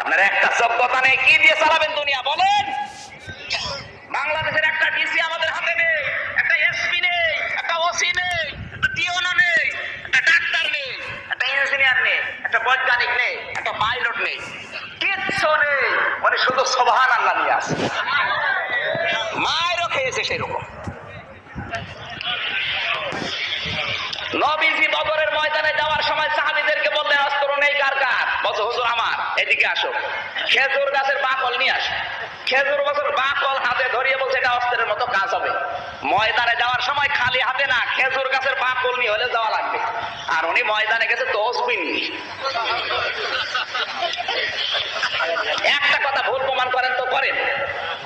আপনার একটা যোগ্যতা নেই, কি দিয়ে চালাবেন দুনিয়া বলেন? বাংলাদেশের একটা ডিসি আমাদের হাতে নেই, একটা এসপি নেই, একটা ওসি নেই, একটা টিওনা নেই, একটা ডাক্তার নেই, একটা ইঞ্জিনিয়ার নেই, একটা বৈজ্ঞানিক নেই, একটা পাইলট নেই, কিচ্ছু নেই। মানে শুধু সুবহানাল্লাহ নিয়ে আসে, মায়েরও খেয়েছে সেরকম। নবীজি বদরের ময়দানে যাওয়ার সময় সাহাবীদেরকে বললেন, অস্ত্র নেই কার কার? বলছে, হুজুর আমার। এদিকে আসো, খেজুর গাছের বাকল নিয়ে আসো। খেজুর গাছের বাকল হাতে ধরিয়ে বলছে, এটা অস্ত্রের মতো কাজ হবে। ময়দানে যাওয়ার সময় খালি হাতে না, খেজুর গাছের বাকল নিয়ে হলে যাওয়া লাগবে। আর উনি ময়দানে গেছে তসবিহ নিয়ে। একটা কথা ভুল প্রমাণ করেন তো করেন,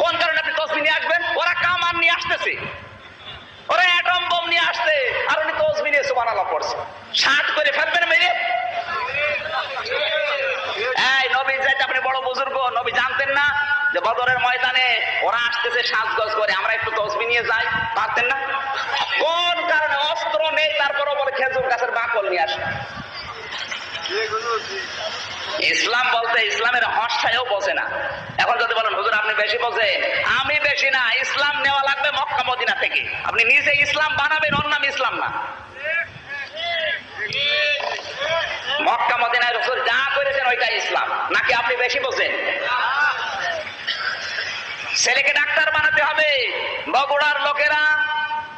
কোন কারণে আপনি তসবিহ নিয়ে আসবেন? ওরা কামান নিয়ে আসতেছে, ওরা অ্যাটম বোম নিয়ে আসছে, আর উনি তসবিহ নিয়ে সুবহানাল্লাহ পড়ছে। শার্ট করে ফেলবেন মেরে। এই নবী যাইতে আপনি বড় বুজুর্গ, নবী জানতেন না যে বদরের ময়দানে ওরা আসতেছে সাজগজ করে, আমরা একটু তসবিহ নিয়ে যাই? পারতেন না? কোন কারণে? অস্ত্র নেই, তারপরও বলে খেজুর গাছের বাকল নিয়ে আসে। ইসলাম বলতে ইসলামের হর্ষায়ও বোঝে না। এখন যদি বলেন হুজুর আপনি বেশি বোঝেন, আমি বেশি না। ইসলাম নেওয়া লাগবে মক্কা মদিনা থেকে। আপনি নিজে ইসলাম বানাবেন, ওর নাম ইসলাম না। মক্কা মদিনায় রাসূল যা করেছেন ওইটাই ইসলাম, নাকি আপনি বেশি বোঝেন? ছেলেকে ডাক্তার বানাতে হবে। বগুড়ার লোকেরা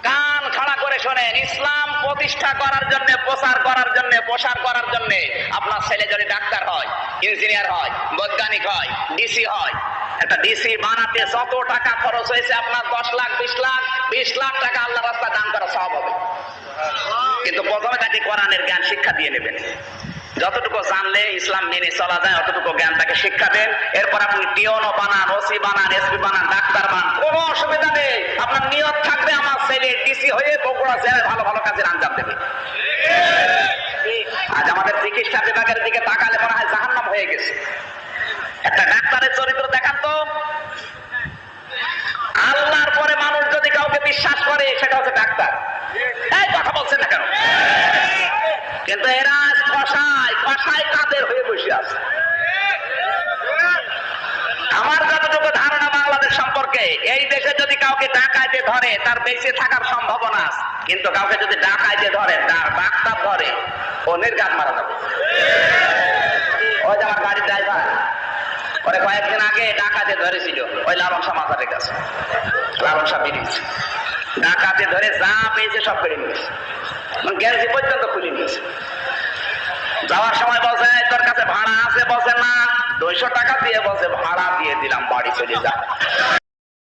কান খাড়া করে শোনেন, ইসলাম প্রতিষ্ঠা করার জন্য, প্রচার করার জন্য, প্রসার করার জন্য আপনার ছেলে যদি ডাক্তার হয়, ইঞ্জিনিয়ার হয়, বৈজ্ঞানিক হয়, ডিসি হয়, একটা ডিসি বানাতে যত টাকা খরচ হয়েছে আপনার 10 লাখ, 20 লাখ টাকা আল্লাহ রাস্তায় দান করা সওয়াব হবে। কিন্তু প্রথমে তাকে কোরআনের জ্ঞান শিক্ষা দিয়ে নেবেন। যতটুকু জানলে ইসলাম মেনে চলা যায় অতটুকু জ্ঞান তাকে শিক্ষা দেন। এরপর আপনি টিওনো বানান, ওসি বানান, এসপি বানান, ডাক্তার বানান, কোনো অসুবিধা নেই। আপনার নিয়ত থাকবে আমার ছেলে ডিসি হয়ে বগুড়া জেলায় ভালো ভালো কাজের আঞ্জাম দেবে। আজ আমাদের চিকিৎসা বিভাগের দিকে তাকালে মনে হয় জাহান্নাম হয়ে গেছে। একটা ডাক্তারের চরিত্র দেখান তো। আল্লাহর পরে মানুষ যদি কাউকে বিশ্বাস করে সেটা হচ্ছে ডাক্তার। এই কথা বলছেন না কেন? কিন্তু এরা কষায় কাদের হয়ে বসে আছে। আমার যতটুকু ধারণা বাংলাদেশ সম্পর্কে, এই দেশে যদি কাউকে ডাকাইতে ধরে তার বেঁচে থাকার সম্ভাবনা আছে, কিন্তু কাউকে যদি ডাকাইতে ধরে, তার ডাক্তার ধরে, ও নির্ঘাত মারা যাবে। ওই যে আমার গাড়ির ড্রাইভার, ওরে কয়েকদিন আগে ডাকাতে ধরেছিল ওই লালন শাহ মাজারের কাছে, লালন শাহ ব্রিজ। ডাকাতে ধরে যা পেয়েছে সব কেড়ে নিয়েছে, গ্যারেজি পর্যন্ত খুলে নিয়েছে। যাওয়ার সময় বলছে, তোর কাছে ভাড়া আছে? বলছে না। 200 টাকা দিয়ে বলছে ভাড়া দিয়ে দিলাম, বাড়ি চলে যা।